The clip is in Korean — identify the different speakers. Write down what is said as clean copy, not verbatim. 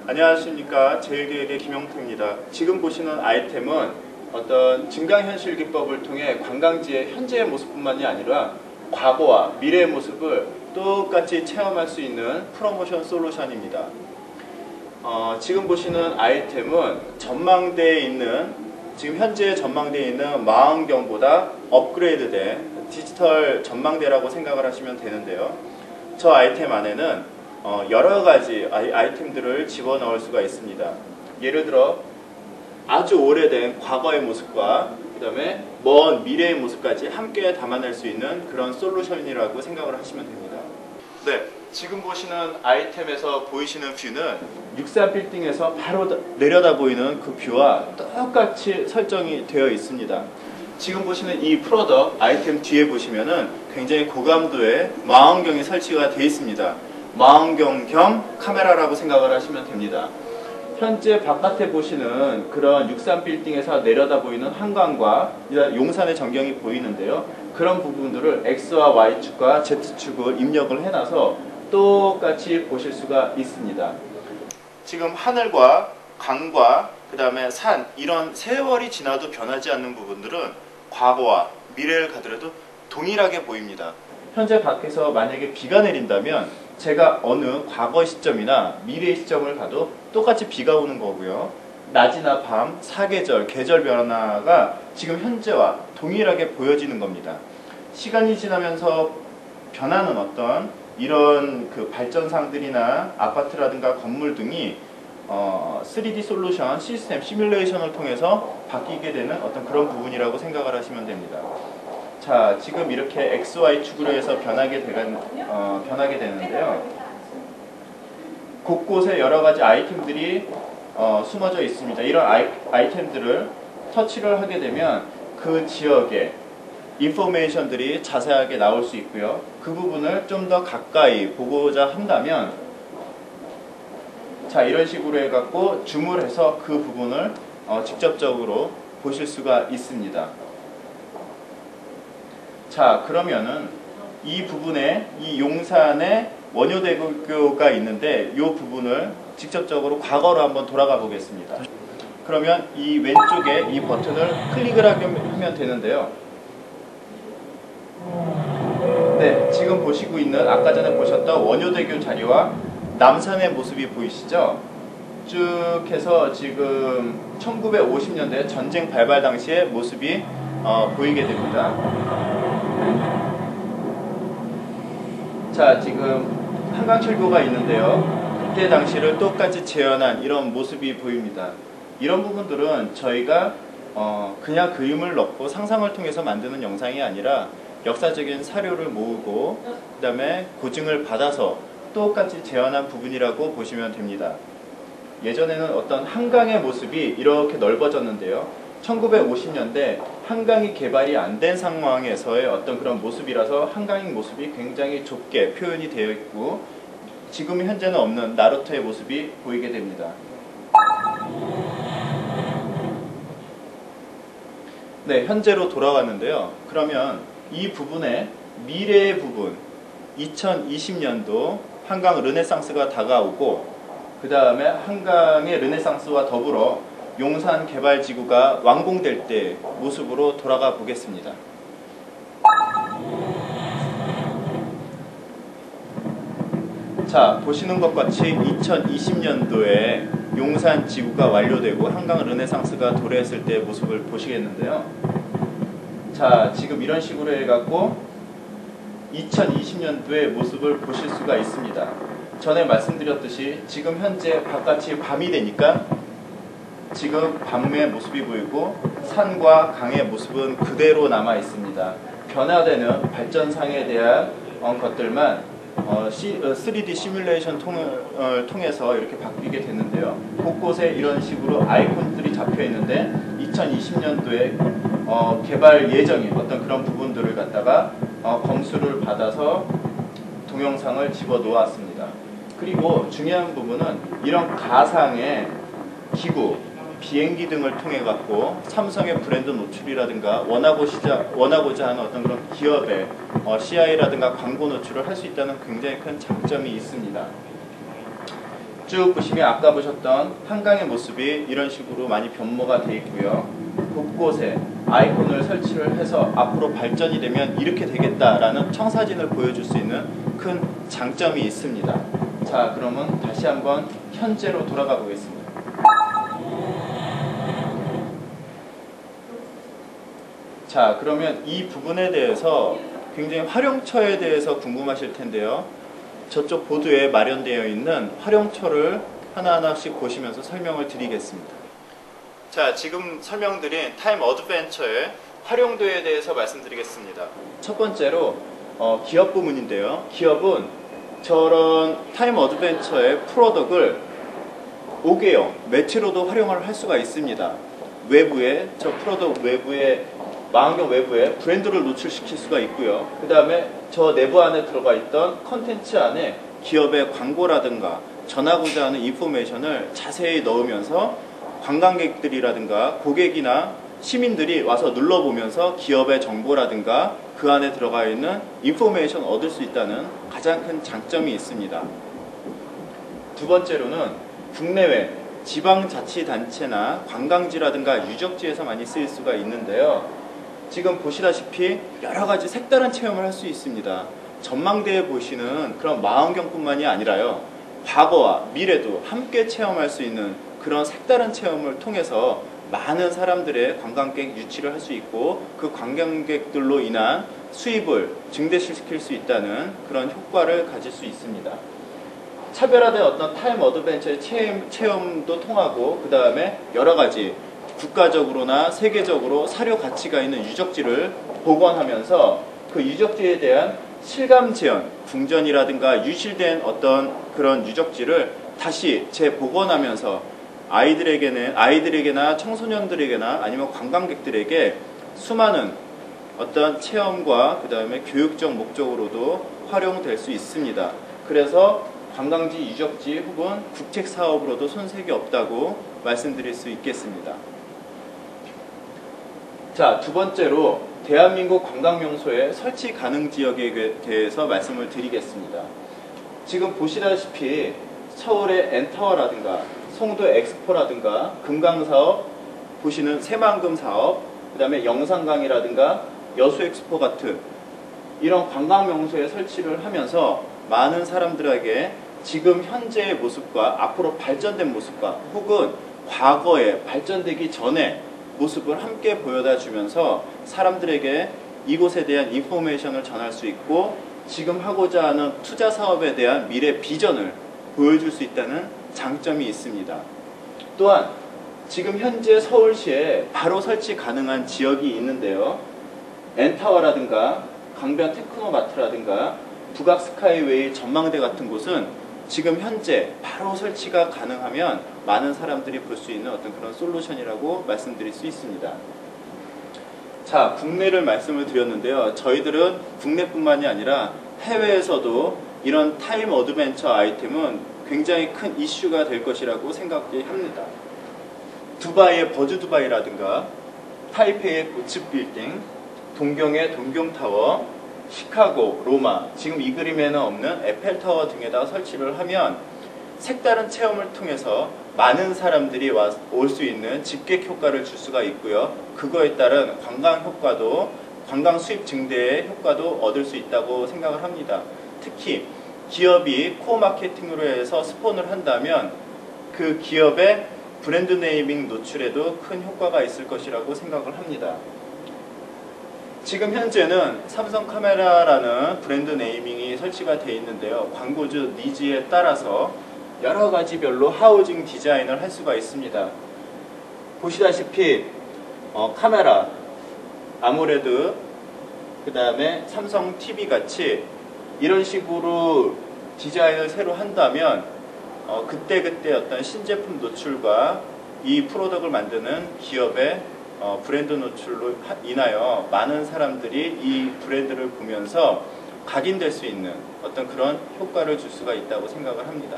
Speaker 1: 안녕하십니까. 제일기획의 김영태입니다. 지금 보시는 아이템은 어떤 증강현실 기법을 통해 관광지의 현재의 모습뿐만이 아니라 과거와 미래의 모습을 똑같이 체험할 수 있는 프로모션 솔루션입니다. 지금 보시는 아이템은 전망대에 있는, 지금 현재 전망대에 있는 망원경보다 업그레이드된 디지털 전망대라고 생각을 하시면 되는데요. 저 아이템 안에는 여러 가지 아이템들을 집어넣을 수가 있습니다. 예를 들어 아주 오래된 과거의 모습과 그 다음에 먼 미래의 모습까지 함께 담아낼 수 있는 그런 솔루션이라고 생각을 하시면 됩니다. 네, 지금 보시는 아이템에서 보이시는 뷰는 63빌딩에서 바로 내려다 보이는 그 뷰와 똑같이 설정이 되어 있습니다. 지금 보시는 이 프로덕트 아이템 뒤에 보시면은 굉장히 고감도의 망원경이 설치가 되어 있습니다. 망원경 겸 카메라라고 생각을 하시면 됩니다. 현재 바깥에 보시는 그런 63빌딩에서 내려다 보이는 한강과 용산의 전경이 보이는데요. 그런 부분들을 X와 Y축과 Z축을 입력을 해놔서 똑같이 보실 수가 있습니다. 지금 하늘과 강과 그 다음에 산, 이런 세월이 지나도 변하지 않는 부분들은 과거와 미래를 가더라도 동일하게 보입니다. 현재 밖에서 만약에 비가 내린다면 제가 어느 과거 시점이나 미래 시점을 가도 똑같이 비가 오는 거고요. 낮이나 밤, 사계절, 계절 변화가 지금 현재와 동일하게 보여지는 겁니다. 시간이 지나면서 변하는 어떤 이런 그 발전상들이나 아파트라든가 건물 등이 3D 솔루션, 시스템, 시뮬레이션을 통해서 바뀌게 되는 어떤 그런 부분이라고 생각을 하시면 됩니다. 자, 지금 이렇게 XY축으로 해서 변하게 되는데요. 곳곳에 여러 가지 아이템들이 숨어져 있습니다. 이런 아이템들을 터치를 하게 되면 그 지역의 인포메이션들이 자세하게 나올 수 있고요. 그 부분을 좀 더 가까이 보고자 한다면, 자, 이런 식으로 해갖고 줌을 해서 그 부분을 직접적으로 보실 수가 있습니다. 자, 그러면은 이 부분에, 이 용산에 원효대교가 있는데 이 부분을 직접적으로 과거로 한번 돌아가 보겠습니다. 그러면 이 왼쪽에 이 버튼을 클릭을 하면 되는데요. 네, 지금 보시고 있는 아까 전에 보셨던 원효대교 자리와 남산의 모습이 보이시죠? 쭉 해서 지금 1950년대 전쟁 발발 당시의 모습이 보이게 됩니다. 자, 지금 한강철교가 있는데요. 그때 당시를 똑같이 재현한 이런 모습이 보입니다. 이런 부분들은 저희가 그냥 그림을 넣고 상상을 통해서 만드는 영상이 아니라 역사적인 사료를 모으고 그 다음에 고증을 받아서 똑같이 재현한 부분이라고 보시면 됩니다. 예전에는 어떤 한강의 모습이 이렇게 넓어졌는데요. 1950년대 한강이 개발이 안 된 상황에서의 어떤 그런 모습이라서 한강의 모습이 굉장히 좁게 표현이 되어 있고, 지금 현재는 없는 나루터의 모습이 보이게 됩니다. 네, 현재로 돌아왔는데요. 그러면 이 부분에 미래의 부분, 2020년도 한강 르네상스가 다가오고, 그 다음에 한강의 르네상스와 더불어 용산 개발지구가 완공될 때 모습으로 돌아가 보겠습니다. 자, 보시는 것 같이 2020년도에 용산 지구가 완료되고 한강 르네상스가 도래했을 때의 모습을 보시겠는데요. 자, 지금 이런 식으로 해갖고 2020년도의 모습을 보실 수가 있습니다. 전에 말씀드렸듯이 지금 현재 바깥이 밤이 되니까 지금 밤의 모습이 보이고 산과 강의 모습은 그대로 남아 있습니다. 변화되는 발전상에 대한 것들만 3D 시뮬레이션 통해서 이렇게 바뀌게 되는데요. 곳곳에 이런 식으로 아이콘들이 잡혀 있는데 2020년도에 개발 예정인 어떤 그런 부분들을 갖다가 검수를 받아서 동영상을 집어 놓았습니다. 그리고 중요한 부분은 이런 가상의 기구, 비행기 등을 통해 갖고 삼성의 브랜드 노출이라든가 원하고자 하는 어떤 그런 기업의 CI라든가 광고 노출을 할 수 있다는 굉장히 큰 장점이 있습니다. 쭉 보시면 아까 보셨던 한강의 모습이 이런 식으로 많이 변모가 되어 있고요. 곳곳에 아이콘을 설치를 해서 앞으로 발전이 되면 이렇게 되겠다라는 청사진을 보여줄 수 있는 큰 장점이 있습니다. 자, 그러면 다시 한번 현재로 돌아가 보겠습니다. 자, 그러면 이 부분에 대해서 굉장히 활용처에 대해서 궁금하실 텐데요. 저쪽 보드에 마련되어 있는 활용처를 하나하나씩 보시면서 설명을 드리겠습니다. 자, 지금 설명드린 타임 어드벤처의 활용도에 대해서 말씀드리겠습니다. 첫 번째로 기업 부문인데요. 기업은 저런 타임 어드벤처의 프로덕을 5개형 매체로도 활용을 할 수가 있습니다. 외부에, 저 프로덕 외부에, 망원경 외부에 브랜드를 노출시킬 수가 있고요. 그 다음에 저 내부 안에 들어가 있던 컨텐츠 안에 기업의 광고라든가 전하고자 하는 인포메이션을 자세히 넣으면서 관광객들이라든가 고객이나 시민들이 와서 눌러보면서 기업의 정보라든가 그 안에 들어가 있는 인포메이션 얻을 수 있다는 가장 큰 장점이 있습니다. 두 번째로는 국내외 지방자치단체나 관광지라든가 유적지에서 많이 쓰일 수가 있는데요. 지금 보시다시피 여러가지 색다른 체험을 할 수 있습니다. 전망대에 보시는 그런 망원경뿐만이 아니라요, 과거와 미래도 함께 체험할 수 있는 그런 색다른 체험을 통해서 많은 사람들의 관광객 유치를 할 수 있고 그 관광객들로 인한 수입을 증대시킬 수 있다는 그런 효과를 가질 수 있습니다. 차별화된 어떤 타임 어드벤처의 체험도 통하고, 그 다음에 여러가지 국가적으로나 세계적으로 사료 가치가 있는 유적지를 복원하면서 그 유적지에 대한 실감 재현, 궁전이라든가 유실된 어떤 그런 유적지를 다시 재복원하면서 아이들에게나 청소년들에게나 아니면 관광객들에게 수많은 어떤 체험과 그 다음에 교육적 목적으로도 활용될 수 있습니다. 그래서 관광지, 유적지 혹은 국책 사업으로도 손색이 없다고 말씀드릴 수 있겠습니다. 자, 두 번째로 대한민국 관광명소의 설치 가능 지역에 대해서 말씀을 드리겠습니다. 지금 보시다시피 서울의 엔타워라든가 송도 엑스포라든가 금강사업, 보시는 새만금 사업, 그 다음에 영산강이라든가 여수엑스포 같은 이런 관광명소에 설치를 하면서 많은 사람들에게 지금 현재의 모습과 앞으로 발전된 모습과 혹은 과거에 발전되기 전에 모습을 함께 보여다 주면서 사람들에게 이곳에 대한 인포메이션을 전할 수 있고 지금 하고자 하는 투자 사업에 대한 미래 비전을 보여줄 수 있다는 장점이 있습니다. 또한 지금 현재 서울시에 바로 설치 가능한 지역이 있는데요. 엔타워라든가 강변 테크노마트라든가 북악 스카이웨이 전망대 같은 곳은 지금 현재 바로 설치가 가능하면 많은 사람들이 볼 수 있는 어떤 그런 솔루션이라고 말씀드릴 수 있습니다. 자, 국내를 말씀을 드렸는데요. 저희들은 국내뿐만이 아니라 해외에서도 이런 타임 어드벤처 아이템은 굉장히 큰 이슈가 될 것이라고 생각합니다. 두바이의 버즈 두바이라든가 타이페이의 고츠 빌딩, 동경의 동경타워, 시카고, 로마, 지금 이 그림에는 없는 에펠타워 등에다가 설치를 하면 색다른 체험을 통해서 많은 사람들이 올 수 있는 집객 효과를 줄 수가 있고요. 그거에 따른 관광 효과도, 관광 수입 증대의 효과도 얻을 수 있다고 생각을 합니다. 특히 기업이 코어 마케팅으로 해서 스폰을 한다면 그 기업의 브랜드 네이밍 노출에도 큰 효과가 있을 것이라고 생각을 합니다. 지금 현재는 삼성 카메라라는 브랜드 네이밍이 설치가 되어 있는데요. 광고주 니즈에 따라서 여러 가지별로 하우징 디자인을 할 수가 있습니다. 보시다시피 카메라, 아모레드, 그 다음에 삼성 TV 같이 이런 식으로 디자인을 새로 한다면 그때그때 어떤 신제품 노출과 이 프로덕트를 만드는 기업의 브랜드 노출로 인하여 많은 사람들이 이 브랜드를 보면서 각인될 수 있는 어떤 그런 효과를 줄 수가 있다고 생각을 합니다.